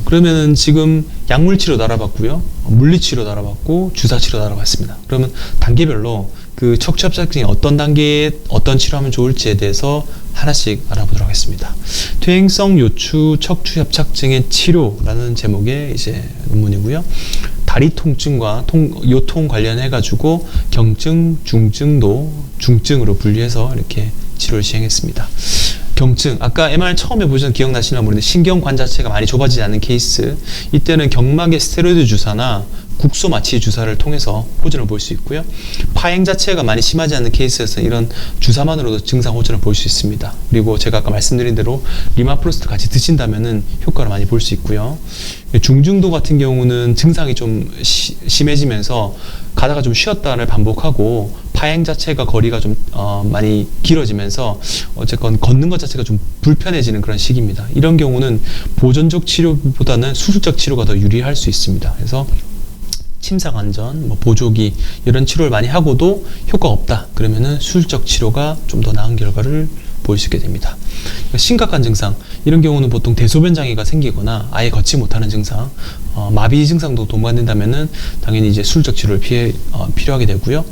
그러면은 지금 약물 치료도 알아봤고요, 물리 치료도 알아봤고, 주사 치료도 알아봤습니다. 그러면 단계별로 그 척추 협착증이 어떤 단계에 어떤 치료하면 좋을지에 대해서 하나씩 알아보도록 하겠습니다. 퇴행성 요추 척추 협착증의 치료라는 제목의 이제 논문이고요. 다리 통증과 요통 관련해 가지고 경증, 중증도, 중증으로 분리해서 이렇게 치료를 시행했습니다. 경증, 아까 MR 처음에 보시면 기억나시나 모르는데 신경관 자체가 많이 좁아지지 않는 케이스, 이때는 경막의 스테로이드 주사나 국소 마취 주사를 통해서 호전을 볼 수 있고요. 파행 자체가 많이 심하지 않는 케이스에서 이런 주사만으로도 증상 호전을 볼 수 있습니다. 그리고 제가 아까 말씀드린 대로 리마프로스트 같이 드신다면은 효과를 많이 볼 수 있고요. 중증도 같은 경우는 증상이 좀 심해지면서 가다가 좀 쉬었다를 반복하고 파행 자체가 거리가 좀 많이 길어지면서 어쨌건 걷는 것 자체가 좀 불편해지는 그런 시기입니다. 이런 경우는 보존적 치료보다는 수술적 치료가 더 유리할 수 있습니다. 그래서 침상안전, 보조기 이런 치료를 많이 하고도 효과가 없다 그러면은 수술적 치료가 좀 더 나은 결과를 보일 수 있게 됩니다. 심각한 증상, 이런 경우는 보통 대소변 장애가 생기거나 아예 걷지 못하는 증상, 마비 증상도 동반된다면은 당연히 이제 수술적 치료를 필요하게 되고요.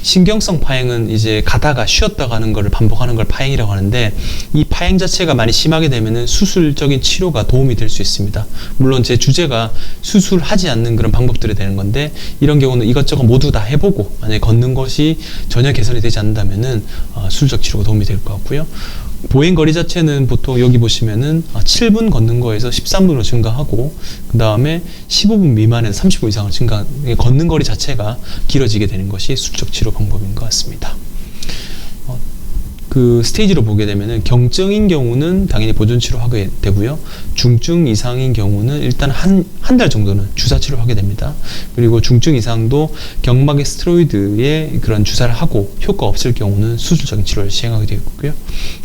신경성 파행은 이제 가다가 쉬었다가 하는 것을 반복하는 걸 파행이라고 하는데, 이 파행 자체가 많이 심하게 되면은 수술적인 치료가 도움이 될 수 있습니다. 물론 제 주제가 수술하지 않는 그런 방법들이 되는 건데, 이런 경우는 이것저것 모두 다 해보고 만약에 걷는 것이 전혀 개선이 되지 않는다면은 수술적 치료가 도움이 될 것 같고요. 보행 거리 자체는 보통 여기 보시면은 7분 걷는 거에서 13분으로 증가하고, 그 다음에 15분 미만에서 30분 이상을 걷는 거리 자체가 길어지게 되는 것이 수술적 치료 방법인 것 같습니다. 그 스테이지로 보게 되면은 경증인 경우는 당연히 보존 치료하게 되고요. 중증 이상인 경우는 일단 한 달 정도는 주사 치료를 하게 됩니다. 그리고 중증 이상도 경막의 스테로이드에 그런 주사를 하고 효과 없을 경우는 수술적인 치료를 시행하게 되고요.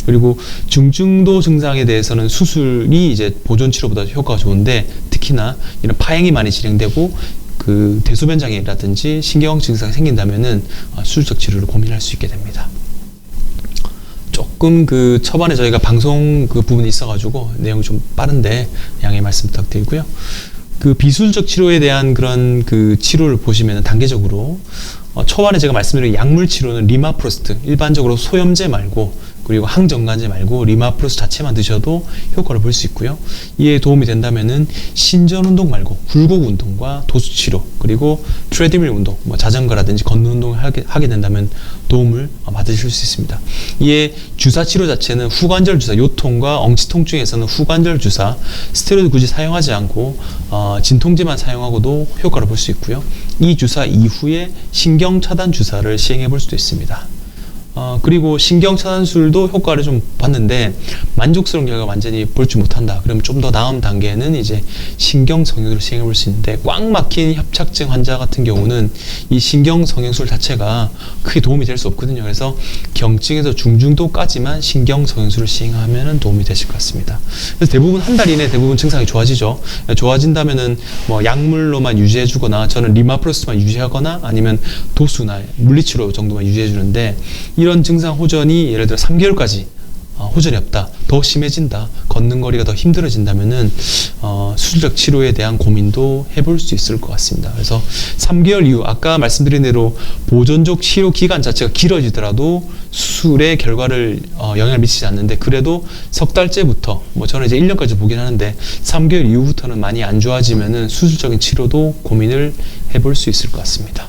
그리고 중증도 증상에 대해서는 수술이 이제 보존 치료보다 효과가 좋은데, 특히나 이런 파행이 많이 진행되고 그 대소변 장애라든지 신경 증상이 생긴다면은 수술적 치료를 고민할 수 있게 됩니다. 조금 그 초반에 저희가 방송 그 부분이 있어가지고 내용이 좀 빠른데 양해 말씀 부탁드리고요. 그 비수술적 치료에 대한 그런 그 치료를 보시면 단계적으로 초반에 제가 말씀드린 약물 치료는 리마프로스트, 일반적으로 소염제 말고 그리고 항정관제 말고 리마프로스트 자체만 드셔도 효과를 볼 수 있고요. 이에 도움이 된다면은 신전 운동 말고 굴곡 운동과 도수 치료, 그리고 트레드밀 운동, 자전거라든지 걷는 운동을 하게 된다면 도움을 받으실 수 있습니다. 이에 주사 치료 자체는 후관절 주사, 요통과 엉치 통증에서는 후관절 주사, 스테로이드 굳이 사용하지 않고 진통제만 사용하고도 효과를 볼 수 있고요. 이 주사 이후에 신경 차단 주사를 시행해 볼 수도 있습니다. 그리고 신경차단술도 효과를 좀 봤는데 만족스러운 결과 완전히 볼지 못한다. 그러면 좀 더 나은 단계는 이제 신경성형술을 시행해 볼 수 있는데, 꽉 막힌 협착증 환자 같은 경우는 이 신경성형술 자체가 크게 도움이 될 수 없거든요. 그래서 경증에서 중증도까지만 신경성형술을 시행하면 도움이 되실 것 같습니다. 그래서 대부분 한 달 이내 대부분 증상이 좋아지죠. 좋아진다면은 약물로만 유지해 주거나, 저는 리마프로스만 유지하거나 아니면 도수나 물리치료 정도만 유지해 주는데, 이런 증상 호전이 예를 들어 3개월까지 호전이 없다, 더 심해진다, 걷는 거리가 더 힘들어진다면은 수술적 치료에 대한 고민도 해볼 수 있을 것 같습니다. 그래서 3개월 이후 아까 말씀드린 대로 보존적 치료 기간 자체가 길어지더라도 수술의 결과를 영향을 미치지 않는데, 그래도 석 달째부터 저는 이제 1년까지 보긴 하는데 3개월 이후부터는 많이 안 좋아지면은 수술적인 치료도 고민을 해볼 수 있을 것 같습니다.